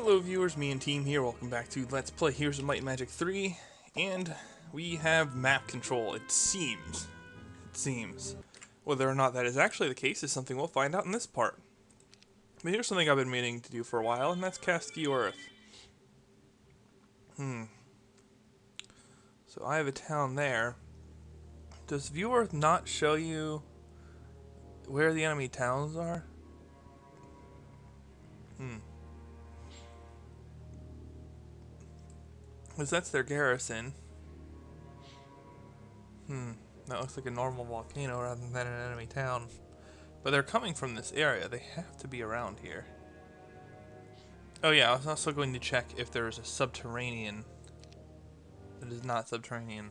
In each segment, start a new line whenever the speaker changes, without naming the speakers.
Hello viewers, me and team here, welcome back to Let's Play Heroes of Might and Magic 3, and we have map control, it seems. Whether or not that is actually the case is something we'll find out in this part. But here's something I've been meaning to do for a while, and that's cast View Earth. So I have a town there. Does View Earth not show you where the enemy towns are? Because that's their garrison. That looks like a normal volcano rather than an enemy town. But they're coming from this area. They have to be around here. Oh yeah, I was also going to check if there's a subterranean that is not subterranean.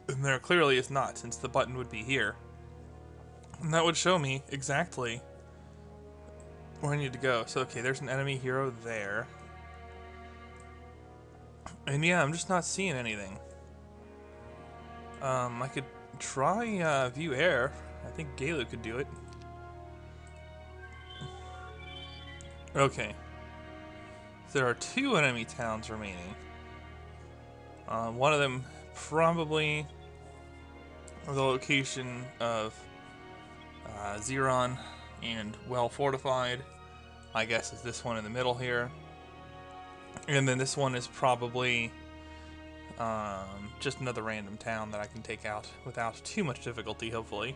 And there clearly is not, since the button would be here. And that would show me exactly where I need to go. So okay, there's an enemy hero there. And yeah, I'm just not seeing anything. I could try view air. I think Galu could do it. Okay. There are 2 enemy towns remaining. One of them probably the location of Xeron and well fortified. I guess is this one in the middle here. And then this one is probably just another random town that I can take out without too much difficulty, hopefully.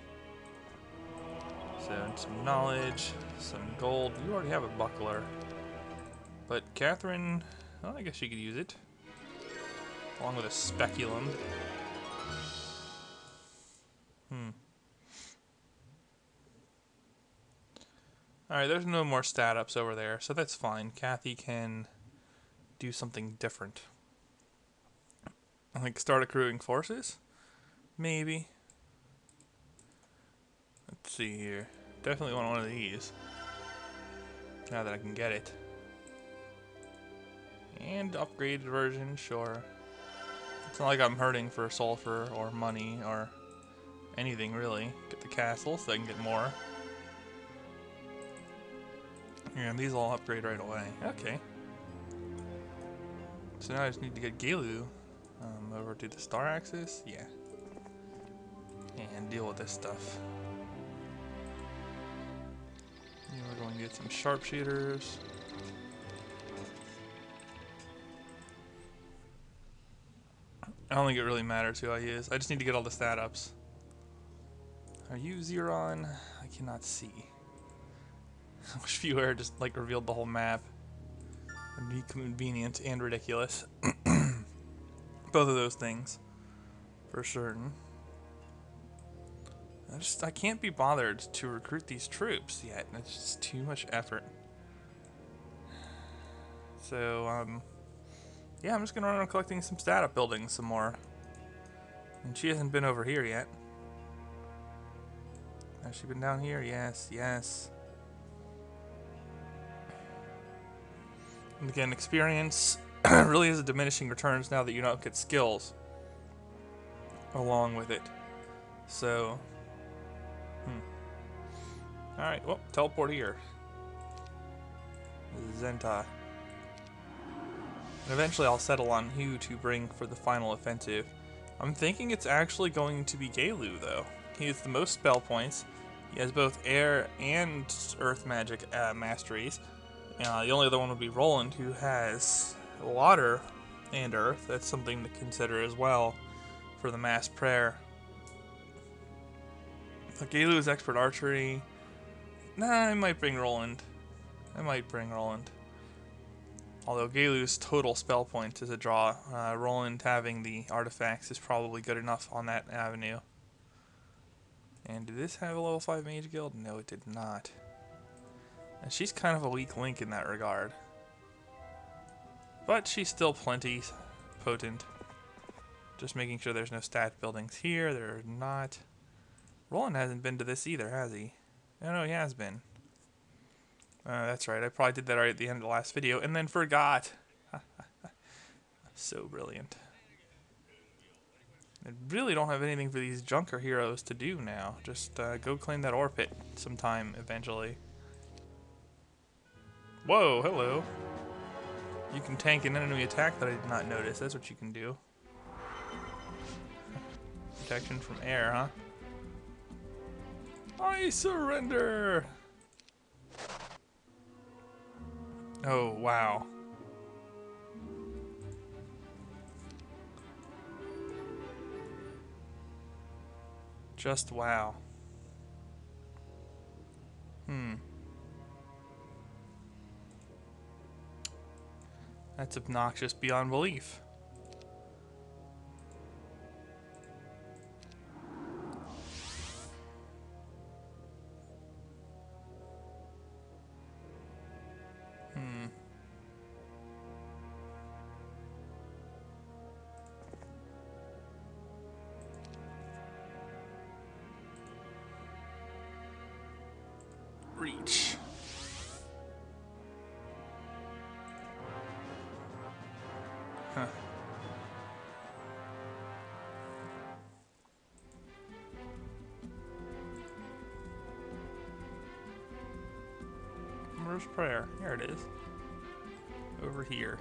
So, some knowledge, some gold. You already have a buckler. But Catherine, well, I guess she could use it. Along with a speculum. Alright, there's no more stat ups over there, so that's fine. Kathy can do something different. Like start accruing forces? Maybe. Let's see here. Definitely want one of these. Now that I can get it. And upgraded version, sure. It's not like I'm hurting for sulfur or money or anything really. Get the castle so I can get more. And these all upgrade right away. Okay. So now I just need to get Galu over to the star axis. Yeah. And deal with this stuff. And we're going to get some sharpshooters. I don't think it really matters who I use. I just need to get all the stat ups. Are you Xeron? I cannot see. I wish Viewer just like revealed the whole map. It'd be convenient and ridiculous. Both of those things, for certain. I can't be bothered to recruit these troops yet. It's just too much effort. So, yeah, I'm just gonna run around collecting some stat up buildings some more. And she hasn't been over here yet. Has she been down here? Yes, yes. And again, experience really is a diminishing returns now that you don't get skills along with it. So, alright, well, teleport here. Zenta. And eventually I'll settle on who to bring for the final offensive. I'm thinking it's actually going to be Galu, though. He has the most spell points. He has both air and earth magic masteries. The only other one would be Roland, who has water and earth. That's something to consider as well for the mass prayer. Galu is expert archery. Nah, I might bring Roland. Although Galu's total spell points is a draw. Roland having the artifacts is probably good enough on that avenue. And did this have a level 5 mage guild? No, it did not. And she's kind of a weak link in that regard. But she's still plenty potent. Just making sure there's no stat buildings here. There are not. Roland hasn't been to this either, has he? Oh, no, he has been. That's right. I probably did that right at the end of the last video and then forgot. So brilliant. I really don't have anything for these Junker heroes to do now. Just go claim that ore pit sometime eventually. Whoa, hello. You can tank an enemy attack that I did not notice. That's what you can do. Protection from air, huh? I surrender! Oh, wow. Just wow. That's obnoxious beyond belief. Reach. Huh. Where's prayer? Here it is. Over here.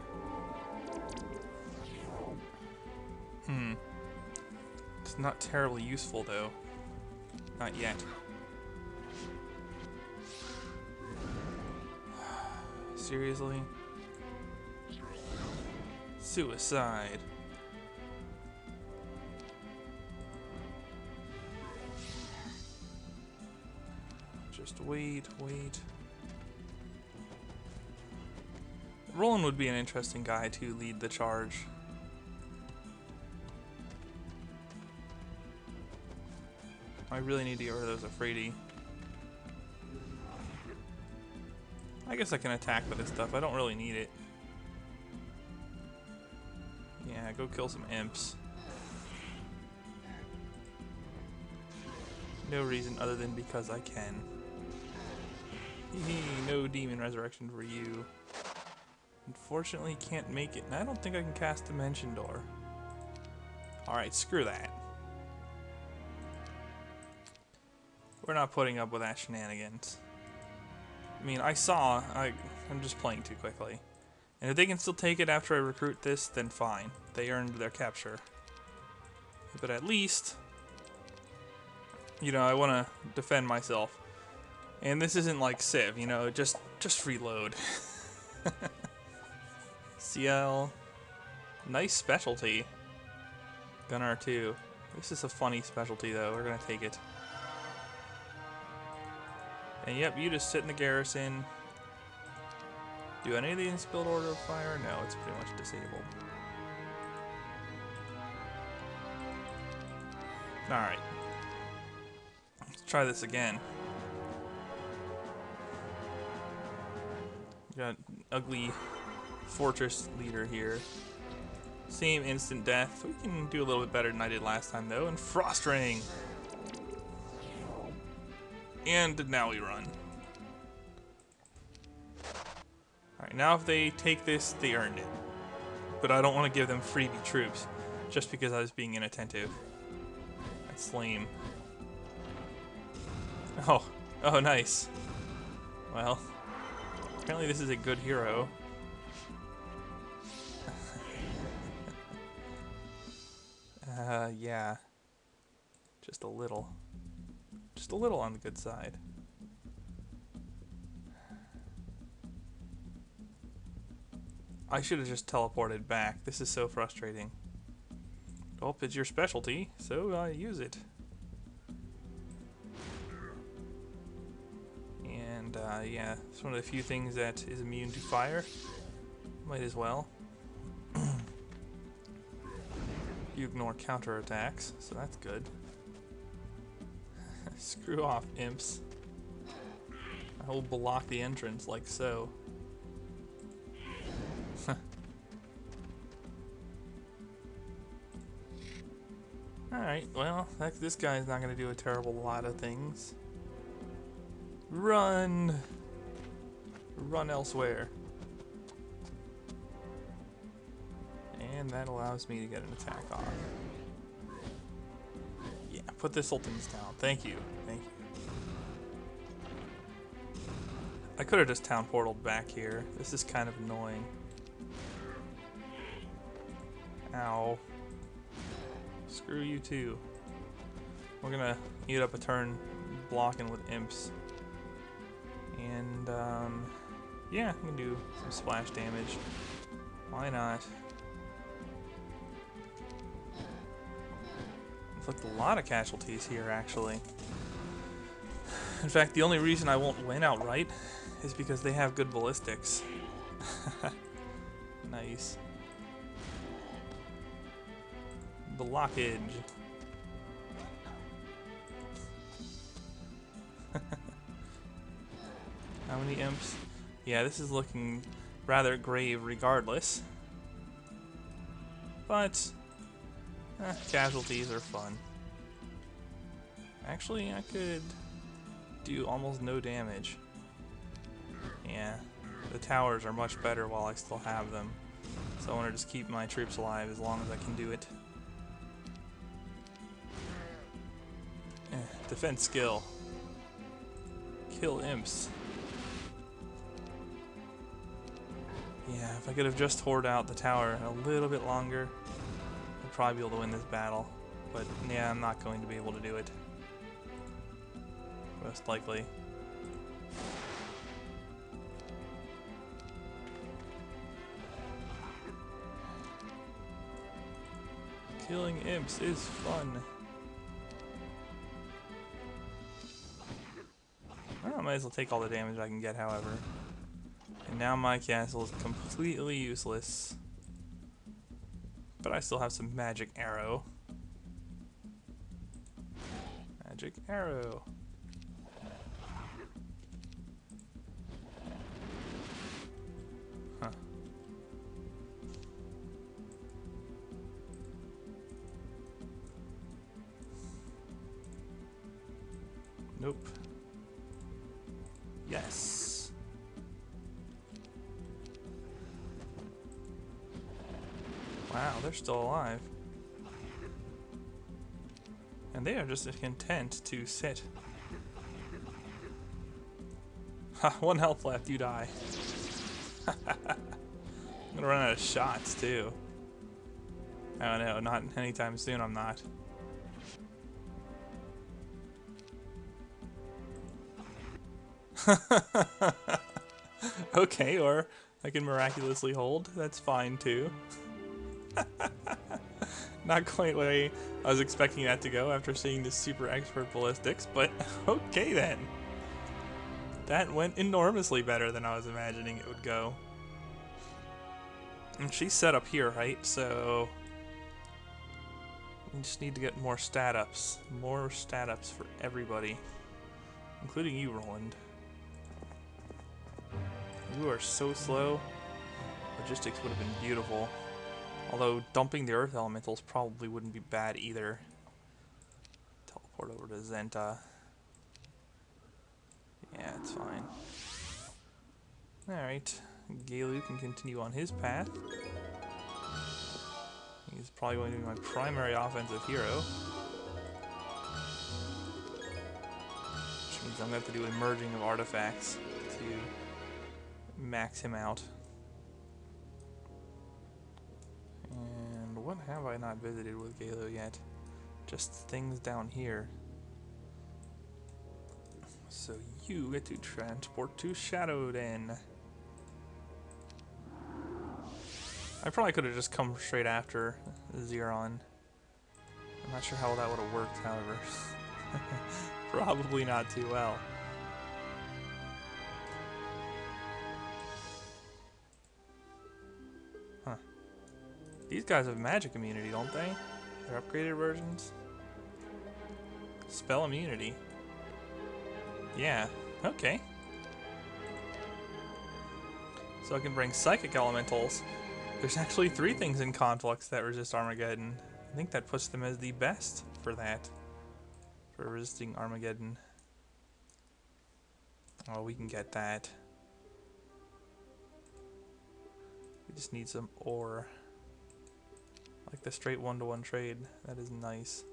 It's not terribly useful though. Not yet. Seriously? Suicide. Just wait. Roland would be an interesting guy to lead the charge. I really need to get rid of those Afraidy. I guess I can attack with this stuff. I don't really need it. Yeah, go kill some imps. No reason other than because I can. No demon resurrection for you. Unfortunately, can't make it. And I don't think I can cast Dimension Door. Alright, screw that. We're not putting up with that shenanigans. I mean, I'm just playing too quickly. And if they can still take it after I recruit this, then fine. They earned their capture. But at least, you know, I want to defend myself. And this isn't like Civ, you know, just reload. CL. Nice specialty. Gunner 2. This is a funny specialty though, we're gonna take it. And yep, you just sit in the garrison. Do any of these build order of fire? No, it's pretty much disabled. Alright. Let's try this again. Got ugly fortress leader here. Same instant death. We can do a little bit better than I did last time though. And Frost Ring. And now we run. Alright, now if they take this, they earned it. But I don't want to give them freebie troops just because I was being inattentive. That's lame. Oh, nice. Well, apparently this is a good hero. Yeah. Just a little. Just a little on the good side. I should have just teleported back. This is so frustrating. Oh, it's your specialty, so use it. And yeah, it's one of the few things that is immune to fire. Might as well. You ignore counterattacks, so that's good. Screw off, imps. I will block the entrance like so. Alright, well, this guy's not going to do a terrible lot of things. Run! Run elsewhere. And that allows me to get an attack off. Yeah, put the sultans down. Thank you. Thank you. I could have just town portaled back here. This is kind of annoying. Ow. Screw you too. We're gonna eat up a turn blocking with imps. And, yeah, I'm gonna do some splash damage. Why not? Inflict a lot of casualties here, actually. In fact, the only reason I won't win outright is because they have good ballistics. Nice. Blockage. How many imps? Yeah, this is looking rather grave regardless. But, casualties are fun. Actually, I could do almost no damage. Yeah, the towers are much better while I still have them. So I want to just keep my troops alive as long as I can do it. Defense skill. Kill imps. Yeah, if I could have just hoarded out the tower a little bit longer, I'd probably be able to win this battle. But yeah, I'm not going to be able to do it. Most likely. Killing imps is fun. I might as well take all the damage I can get, however. And now my castle is completely useless. But I still have some magic arrow. Magic arrow. Huh. Nope. Yes. Wow, they're still alive. And they are just content to sit. Ha, 1 health left, you die. I'm gonna run out of shots too. Oh no, not anytime soon, I'm not. Okay, or I can miraculously hold. That's fine too. Not quite the way I was expecting that to go after seeing this super expert ballistics, but okay then. That went enormously better than I was imagining it would go. And she's set up here, right? So we just need to get more stat ups. More stat ups for everybody. Including you, Roland. You are so slow. Logistics would have been beautiful. Although dumping the Earth Elementals probably wouldn't be bad either. Teleport over to Zenta. Yeah, it's fine. Alright. Gaelu can continue on his path. He's probably going to be my primary offensive hero. Which means I'm going to have to do a merging of artifacts to max him out. And what have I not visited with Gaelu yet? Just things down here. So you get to transport to Shadowden. I probably could have just come straight after Xeron. I'm not sure how that would have worked, however. Probably not too well. Huh. These guys have magic immunity, don't they? They're upgraded versions? Spell immunity. Yeah, okay. So I can bring psychic elementals. There's actually 3 things in Conflux that resist Armageddon. I think that puts them as the best for that. For resisting Armageddon. Oh, we can get that. We just need some ore. Like the straight 1-to-1 trade. That is nice.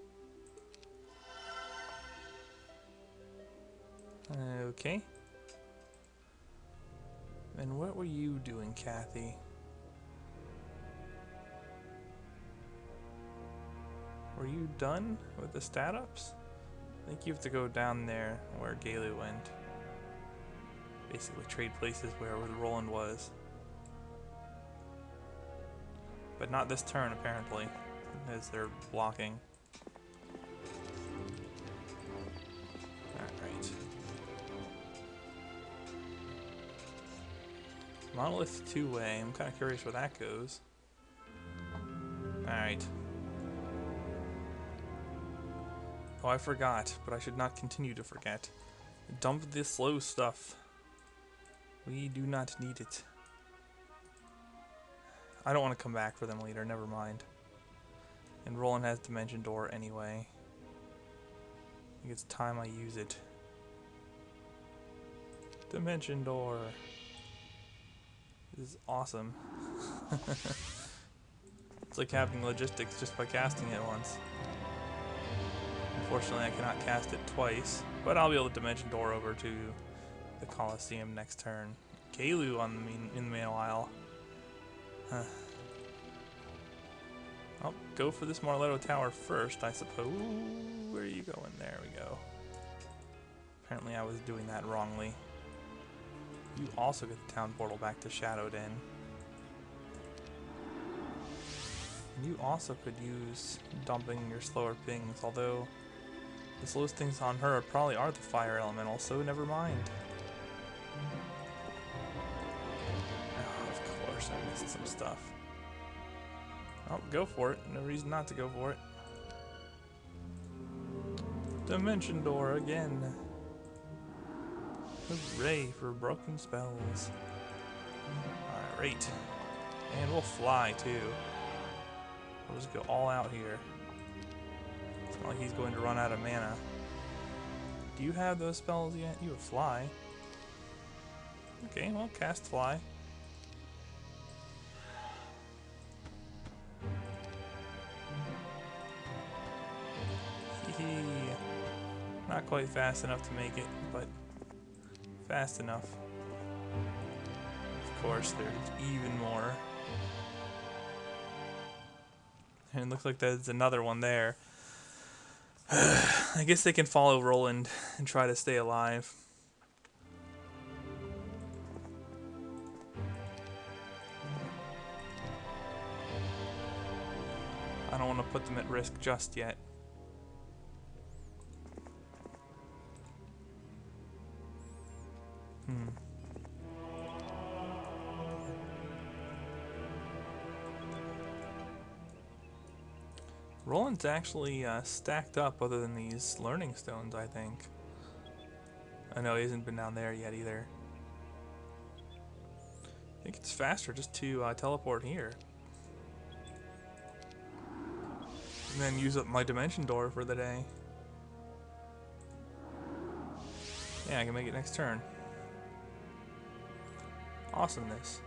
Okay. And what were you doing, Kathy? Were you done with the stat ups? I think you have to go down there where Galu went. Basically trade places where Roland was. But not this turn, apparently, as they're blocking. Alright. Monolith two-way. I'm kind of curious where that goes. Alright. Oh, I forgot, but I should not continue to forget. Dump this slow stuff. We do not need it. I don't want to come back for them later, never mind. And Roland has Dimension Door anyway. I think it's time I use it. Dimension Door. This is awesome. It's like having logistics just by casting it once. Unfortunately, I cannot cast it twice, but I'll be able to Dimension Door over to the Coliseum next turn. Galu on in the meanwhile. I'll go for this Marletto Tower first, I suppose. Where are you going? There we go. Apparently I was doing that wrongly. You also get the town portal back to Shadow Den. And you also could use dumping your slower pings, although the slowest things on her probably are the fire elemental, so never mind. Oh, of course, I missed some stuff. Oh, go for it. No reason not to go for it. Dimension Door again. Hooray for broken spells. Alright. And we'll fly too. We'll just go all out here. It's not like he's going to run out of mana. Do you have those spells yet? You have Fly. Okay, well, cast Fly. Not quite fast enough to make it, but fast enough. Of course, there's even more. And it looks like there's another one there. I guess they can follow Roland and try to stay alive. I don't want to put them at risk just yet. Roland's actually stacked up other than these learning stones, I think. I know he hasn't been down there yet either. I think it's faster just to teleport here. And then use up my Dimension Door for the day. Yeah, I can make it next turn. Awesomeness.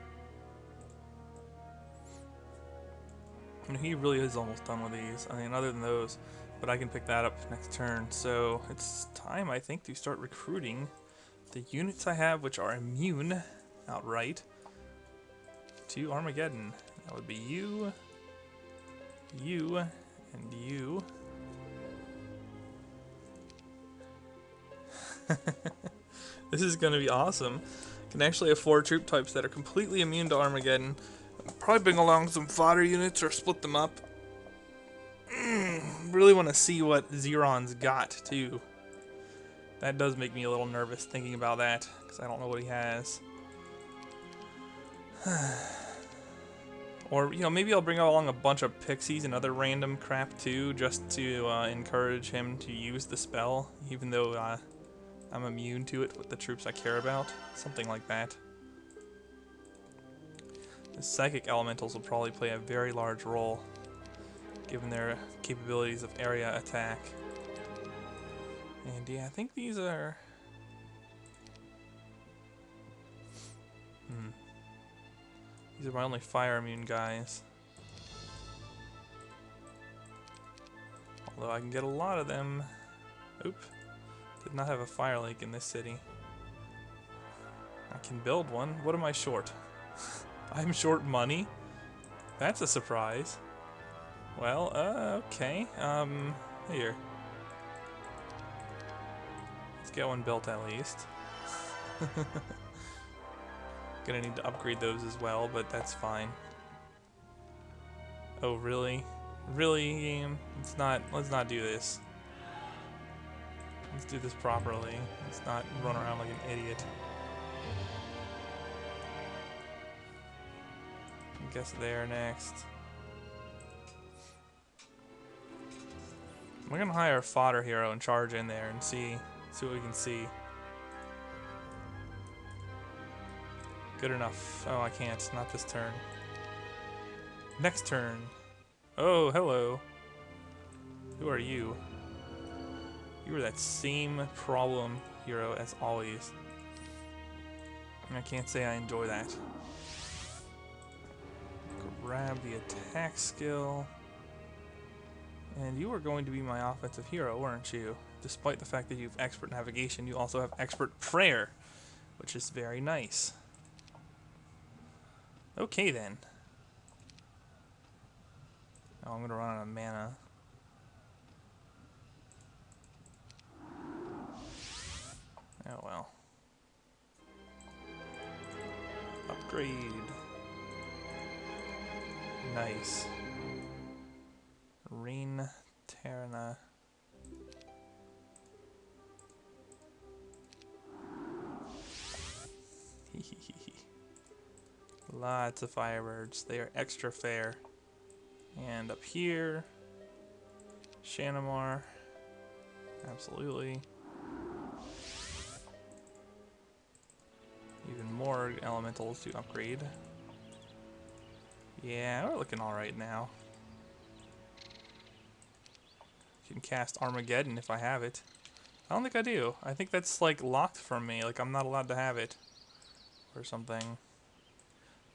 And he really is almost done with these. I mean, other than those, but I can pick that up next turn. So it's time, I think, to start recruiting the units I have, which are immune outright to Armageddon. That would be you, you, and you. This is going to be awesome. Can actually have 4 troop types that are completely immune to Armageddon. Probably bring along some fodder units or split them up. Really want to see what Zeron's got, too. That does make me a little nervous thinking about that, because I don't know what he has. Or, you know, maybe I'll bring along a bunch of pixies and other random crap, too, just to encourage him to use the spell, even though I'm immune to it with the troops I care about. Something like that. The psychic elementals will probably play a very large role, given their capabilities of area attack. And yeah, I think these are... These are my only fire immune guys. Although I can get a lot of them. Oop. Did not have a fire lake in this city. I can build one. What am I short? I'm short money? That's a surprise. Well, okay. Here. Let's get one built at least. Gonna need to upgrade those as well, but that's fine. Oh, really? Really, game? Let's not do this. Let's do this properly. Let's not run around like an idiot. I guess they're next. We're gonna hire a fodder hero and charge in there and see what we can see. Good enough. Oh, I can't. Not this turn. Next turn. Oh, hello. Who are you? You are that same problem hero as always. And I can't say I enjoy that. Grab the attack skill. And you are going to be my offensive hero, weren't you? Despite the fact that you have expert navigation, you also have expert prayer, which is very nice. Okay then. Oh, I'm gonna run out of mana. Oh well. Upgrade. Nice. Rain Terna. Lots of firebirds. They are extra fair. And up here, Shanamar. Absolutely. Even more elementals to upgrade. Yeah, we're looking alright now. Can cast Armageddon if I have it. I don't think I do. I think that's like locked from me, like I'm not allowed to have it. Or something.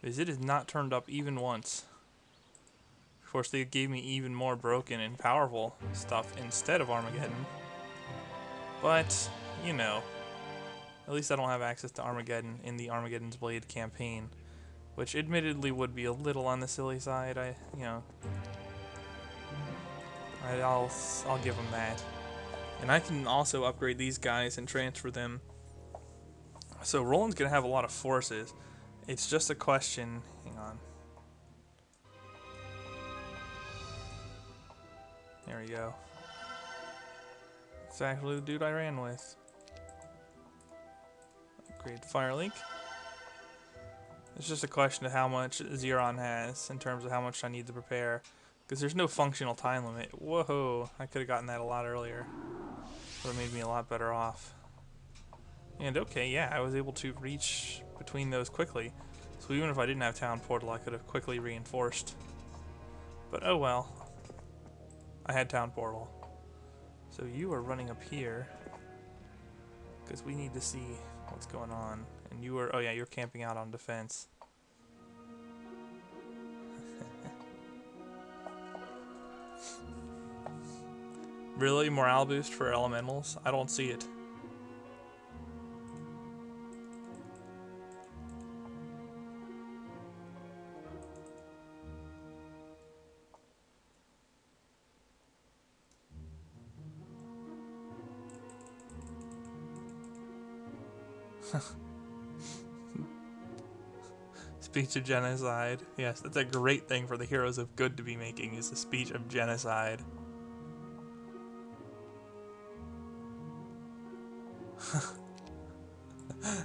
Because it is not turned up even once. Of course, they gave me even more broken and powerful stuff instead of Armageddon. But, you know, at least I don't have access to Armageddon in the Armageddon's Blade campaign. Which admittedly would be a little on the silly side. I'll give them that. And I can also upgrade these guys and transfer them. So Roland's gonna have a lot of forces. It's just a question. Hang on. There we go. It's actually the dude I ran with. Upgrade Firelink. It's just a question of how much Xeron has in terms of how much I need to prepare. Because there's no functional time limit. Whoa, I could have gotten that a lot earlier. Would have made me a lot better off. And okay, yeah, I was able to reach between those quickly. So even if I didn't have Town Portal, I could have quickly reinforced. But oh well. I had Town Portal. So you are running up here. Because we need to see what's going on. And you were, oh yeah, you're camping out on defense. Really? Morale boost for elementals? I don't see it. Speech of genocide. Yes, that's a great thing for the heroes of good to be making, is a speech of genocide.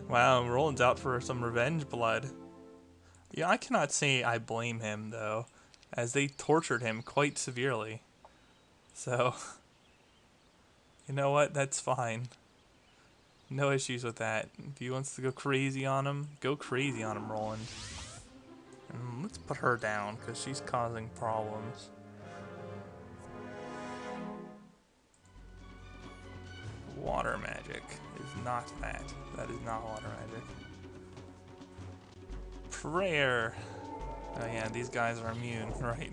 Wow, Roland's out for some revenge blood. Yeah, I cannot say I blame him, though, as they tortured him quite severely. So, you know what? That's fine. No issues with that. If he wants to go crazy on him, go crazy on him, Roland. And let's put her down, because she's causing problems. Water magic is not that. That is not water magic. Prayer. Oh yeah, these guys are immune, right?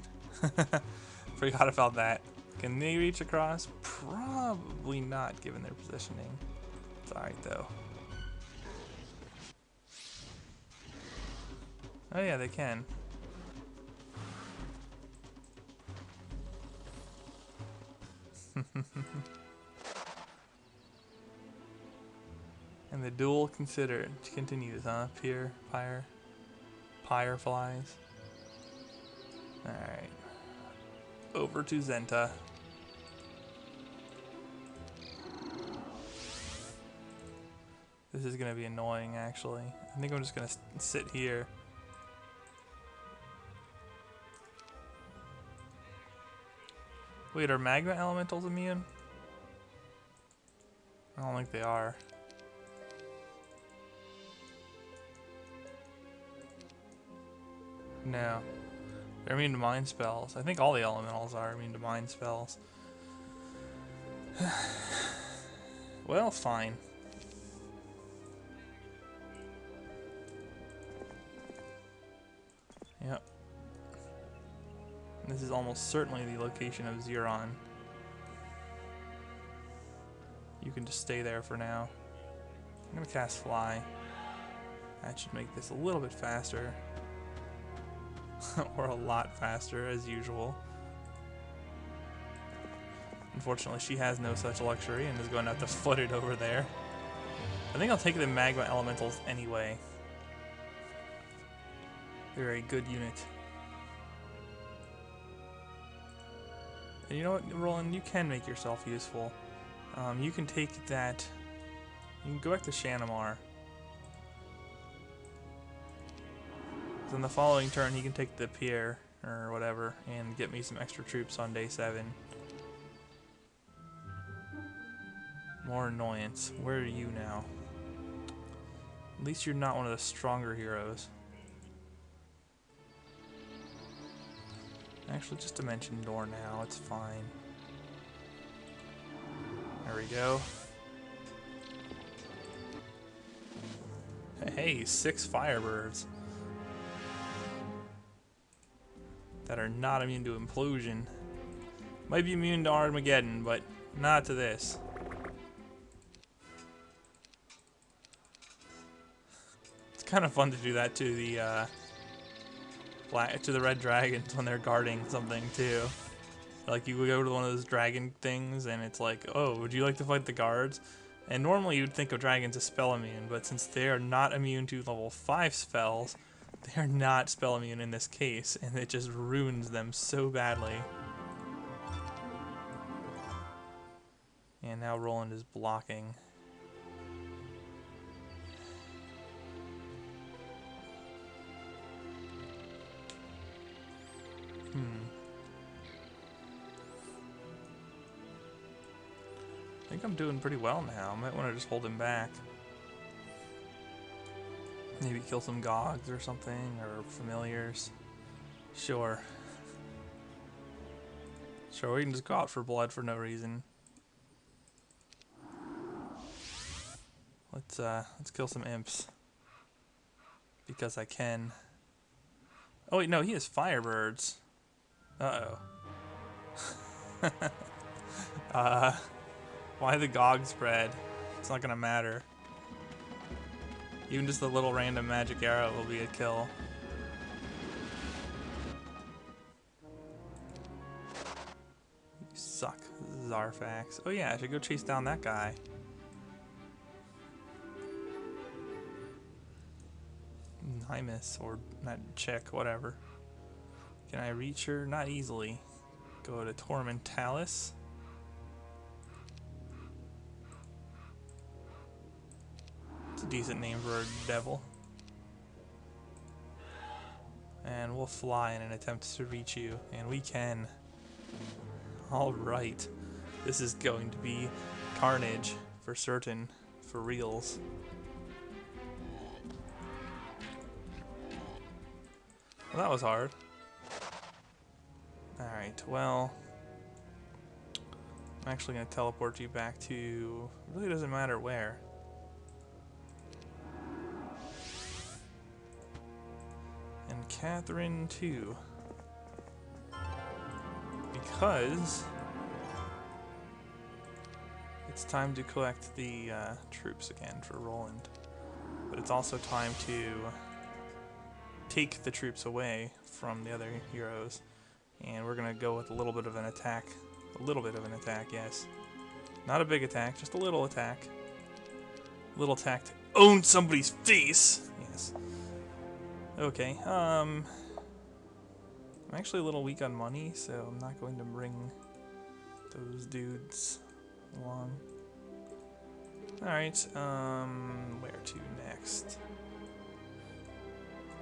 Forgot about that. Can they reach across? Probably not, given their positioning. It's alright though. Oh yeah, they can. And the duel considered continues, huh? Pyre flies. Alright. Over to Zenta. This is gonna be annoying, actually. I think I'm just gonna sit here. Wait, are magma elementals immune? I don't think they are. No. They're immune to mind spells. I think all the elementals are immune to mind spells. Well, fine. Yep. This is almost certainly the location of Xeron. You can just stay there for now. I'm gonna cast Fly. That should make this a little bit faster. Or a lot faster, as usual. Unfortunately, she has no such luxury and is going to have to foot it over there. I think I'll take the Magma Elementals anyway. They're a good unit. And you know what, Roland? You can make yourself useful. You can take that... You can go back to Shanamar. Then the following turn, he can take the Pierre, or whatever, and get me some extra troops on day 7. More annoyance. Where are you now? At least you're not one of the stronger heroes. Actually, just Dimension Door now. It's fine. There we go. Hey, 6 Firebirds. That are not immune to Implosion. Might be immune to Armageddon, but not to this. It's kind of fun to do that to the red dragons when they're guarding something too. Like you would go to one of those dragon things and it's like, oh, would you like to fight the guards? And normally you'd think of dragons as spell immune, but since they are not immune to level 5 spells, they are not spell immune in this case, and it just ruins them so badly. And now Roland is blocking. I think I'm doing pretty well now. I might want to just hold him back. Maybe kill some Gogs or something, or familiars. Sure. Sure, we can just go out for blood for no reason. Let's kill some imps. Because I can. Oh wait, no, he has Firebirds. Uh-oh. Why the Gog spread? It's not gonna matter. Even just a little random magic arrow will be a kill. You suck, Zarfax. Oh yeah, I should go chase down that guy. Hymus, or not chick, whatever. Can I reach her? Not easily. Go to Tormentalis. It's a decent name for a devil. And we'll fly in an attempt to reach you, and we can. Alright. This is going to be carnage, for certain, for reals. Well, that was hard. Alright, well, I'm actually going to teleport you back to, really doesn't matter where. And Catherine too. Because it's time to collect the troops again for Roland. But it's also time to take the troops away from the other heroes. And we're gonna go with a little bit of an attack. A little bit of an attack, yes. Not a big attack, just a little attack. Little attack to own somebody's face! Yes. Okay, I'm actually a little weak on money, so I'm not going to bring those dudes along. Alright, where to next?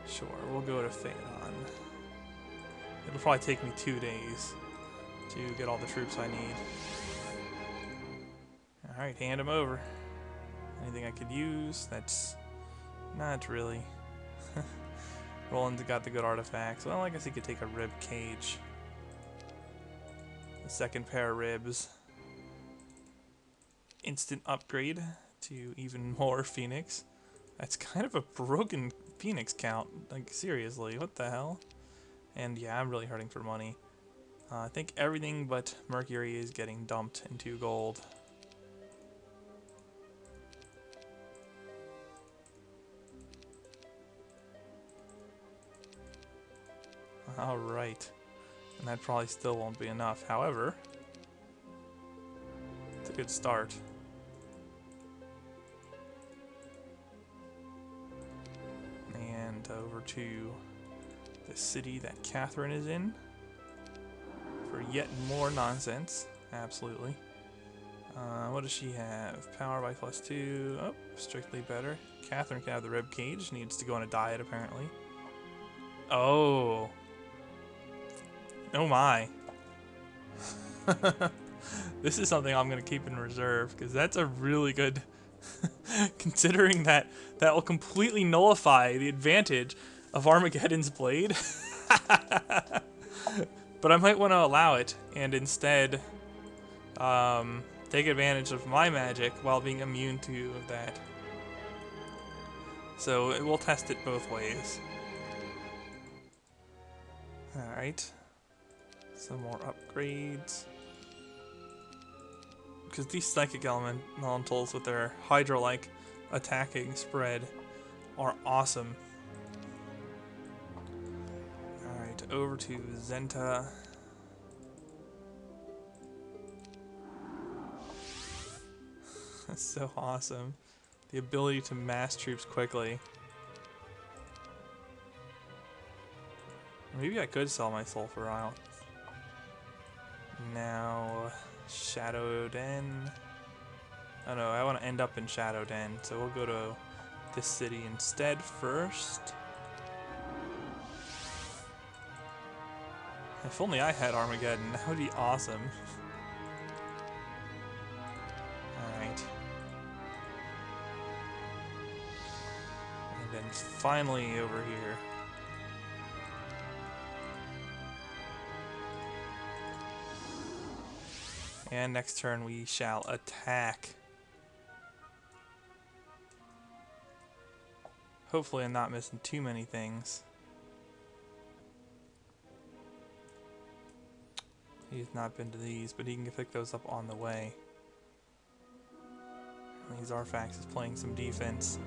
Sure, we'll go to Phaedon. It'll probably take me 2 days to get all the troops I need. Alright, hand them over. Anything I could use? That's not really. Roland's got the good artifacts. Well, I guess he could take a rib cage. The second pair of ribs. Instant upgrade to even more Phoenix. That's kind of a broken Phoenix count. Like, seriously, what the hell? And yeah, I'm really hurting for money. I think everything but Mercury is getting dumped into gold. Alright. And that probably still won't be enough. However, it's a good start. And over to the city that Catherine is in for yet more nonsense. Absolutely. What does she have? Power by +2. Oh, strictly better. Catherine can have the rib cage. Needs to go on a diet apparently. Oh. Oh my. This is something I'm going to keep in reserve because that's a really good considering that will completely nullify the advantage of Armageddon's blade. But I might want to allow it and instead take advantage of my magic while being immune to that. So we'll test it both ways. Alright. Some more upgrades. Because these psychic elementals with their hydro-like attacking spread are awesome. Alright, over to Zenta. That's so awesome. The ability to mass troops quickly. Maybe I could sell my sulfur out. Now, Shadow Den. Oh no, I want to end up in Shadow Den, so we'll go to this city instead first. If only I had Armageddon, that would be awesome. Alright. And then finally over here. And next turn we shall attack. Hopefully I'm not missing too many things. He's not been to these, but he can pick those up on the way. These Arfax is playing some defense.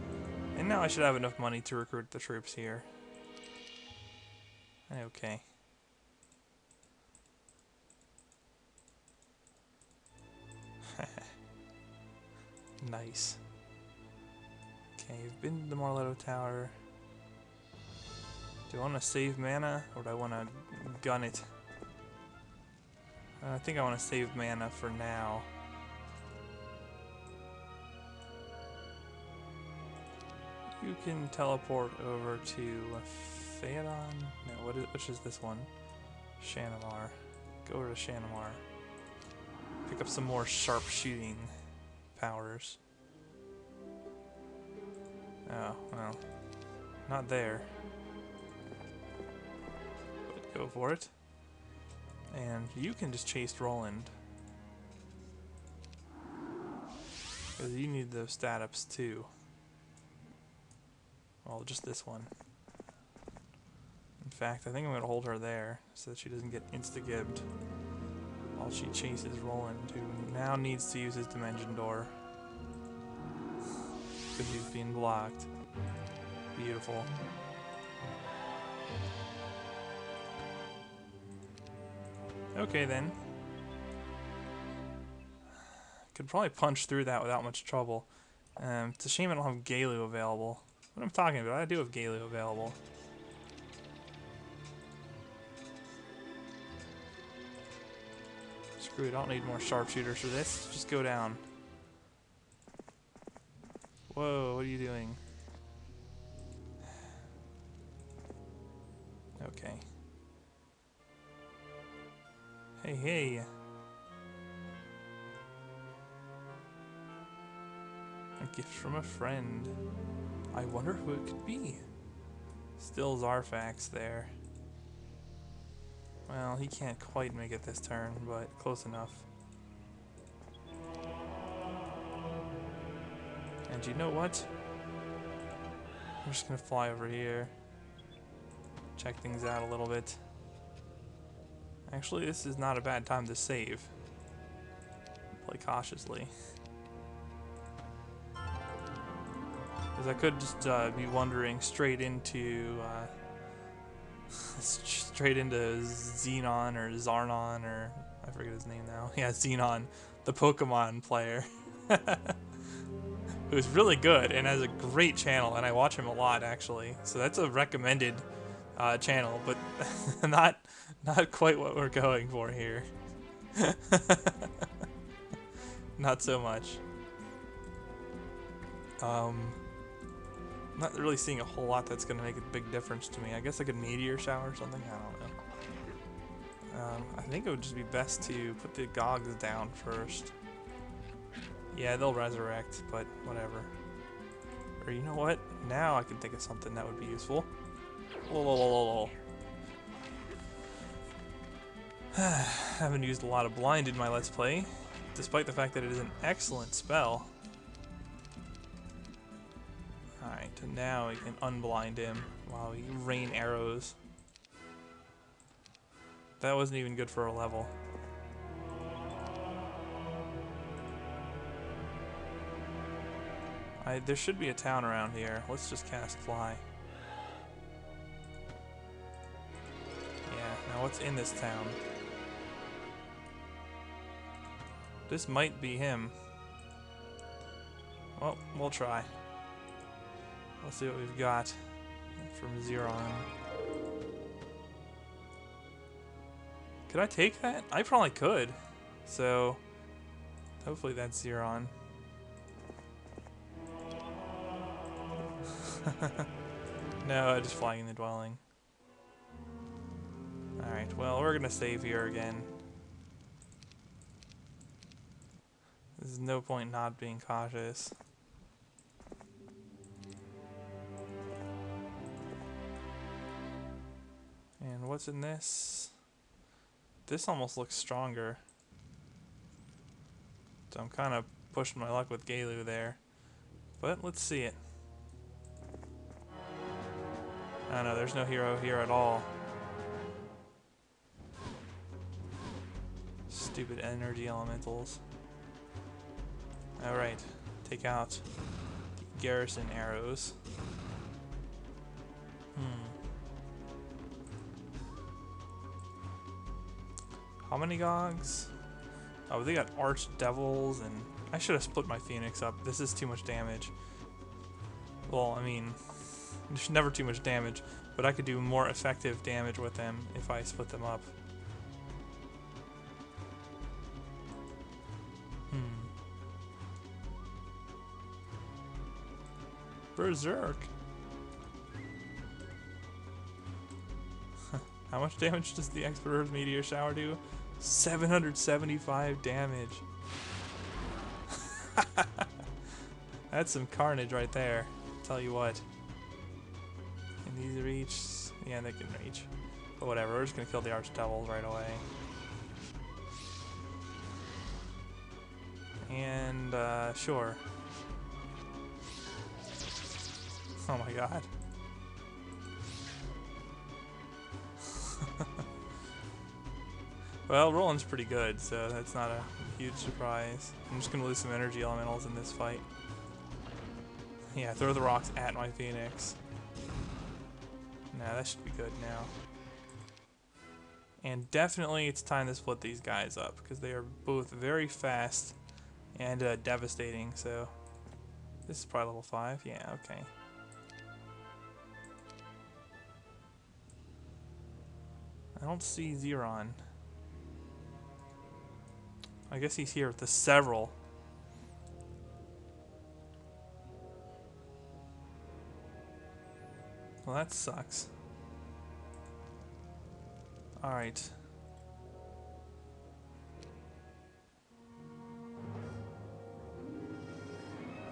And now I should have enough money to recruit the troops here. Okay. Nice. Okay, I've been to the Marletto Tower. Do I want to save mana, or do I want to gun it? I think I want to save mana for now. You can teleport over to Phaedon. No, which is this one? Shanamar. Go over to Shanamar. Pick up some more sharpshooting powers. Oh, well. Not there. But go for it. And you can just chase Roland. Because you need those stat ups too. Well, just this one. In fact, I think I'm going to hold her there so that she doesn't get insta-gibbed while she chases Roland, who now needs to use his dimension door. Because he's being blocked. Beautiful. Okay then. Could probably punch through that without much trouble. It's a shame I don't have Galu available. What I'm talking about, I do have Galu available. Screw it, I don't need more sharpshooters for this. Just go down. Whoa, what are you doing? Okay. Hey, hey. A gift from a friend. I wonder who it could be. Still Zarfax there. Well, he can't quite make it this turn, but close enough. And you know what? I'm just gonna fly over here. Check things out a little bit. Actually, this is not a bad time to save. Play cautiously. Because I could just be wandering straight into Xenon or Zarnon, or I forget his name now. Yeah, Xenon, the Pokemon player. Who's really good and has a great channel, and I watch him a lot actually. So that's a recommended channel, but not quite what we're going for here. Not so much. Not really seeing a whole lot that's gonna make a big difference to me. I guess like a meteor shower or something. I don't know. I think it would just be best to put the Gogs down first. Yeah, they'll resurrect, but whatever. Or you know what? Now I can think of something that would be useful. Haven't used a lot of blind in my Let's Play, despite the fact that it is an excellent spell. Alright, and now we can unblind him while we rain arrows. That wasn't even good for a level. There should be a town around here. Let's just cast Fly. Yeah, now what's in this town? This might be him. Well, we'll try. Let's see what we've got from Xeron. Could I take that? I probably could. So, hopefully that's Xeron. No, just flying in the dwelling. Alright, well, we're gonna save here again. There's no point not being cautious. And what's in this? This almost looks stronger. So I'm kind of pushing my luck with Galu there. But let's see it. Oh no, there's no hero here at all. Stupid energy elementals. Alright, take out the garrison arrows. How many Gogs? Oh, they got Archdevils, and I should have split my Phoenix up. This is too much damage. Well, I mean, there's never too much damage, but I could do more effective damage with them if I split them up. Berserk. How much damage does the Expert Earth Meteor Shower do? 775 damage. That's some carnage right there. Tell you what. Can these reach? Yeah, they can reach. But whatever, we're just gonna kill the Archdevils right away. And, sure. Oh my god. Well, Roland's pretty good, so that's not a huge surprise. I'm just gonna lose some energy elementals in this fight. Yeah, throw the rocks at my Phoenix. Nah, that should be good now. And definitely it's time to split these guys up, because they are both very fast and devastating. So this is probably level 5. Yeah, okay. I don't see Xeron. I guess he's here with the several. Well, that sucks. Alright.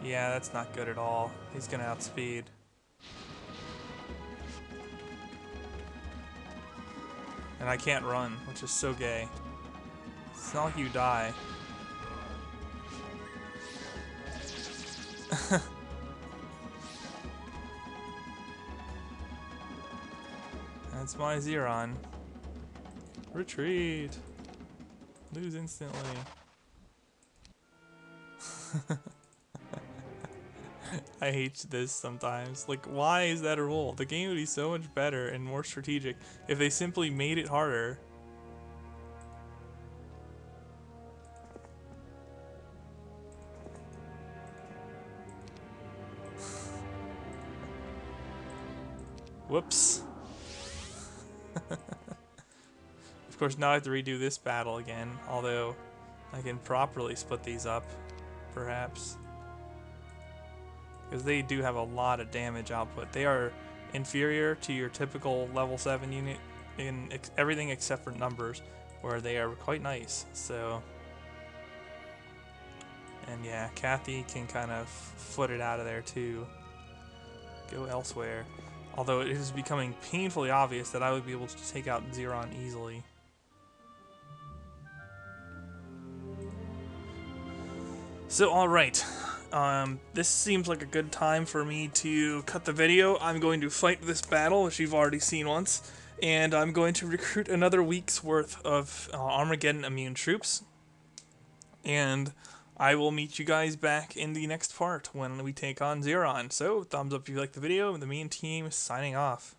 Yeah, that's not good at all. He's gonna outspeed. And I can't run, which is so gay. It's not like you die. That's my Xeron. Retreat. Lose instantly. I hate this sometimes. Like, why is that a rule? The game would be so much better and more strategic if they simply made it harder. Whoops. Of course, now I have to redo this battle again, although I can properly split these up, perhaps. Because they do have a lot of damage output. They are inferior to your typical level 7 unit in everything except for numbers, where they are quite nice. So, and yeah, Kathy can kind of foot it out of there too. Go elsewhere. Although it is becoming painfully obvious that I would be able to take out Xeron easily. So, alright. This seems like a good time for me to cut the video. I'm going to fight this battle, which you've already seen once, and I'm going to recruit another week's worth of Armageddon immune troops, and I will meet you guys back in the next part when we take on Xeron. So, thumbs up if you like the video, and the me and team signing off.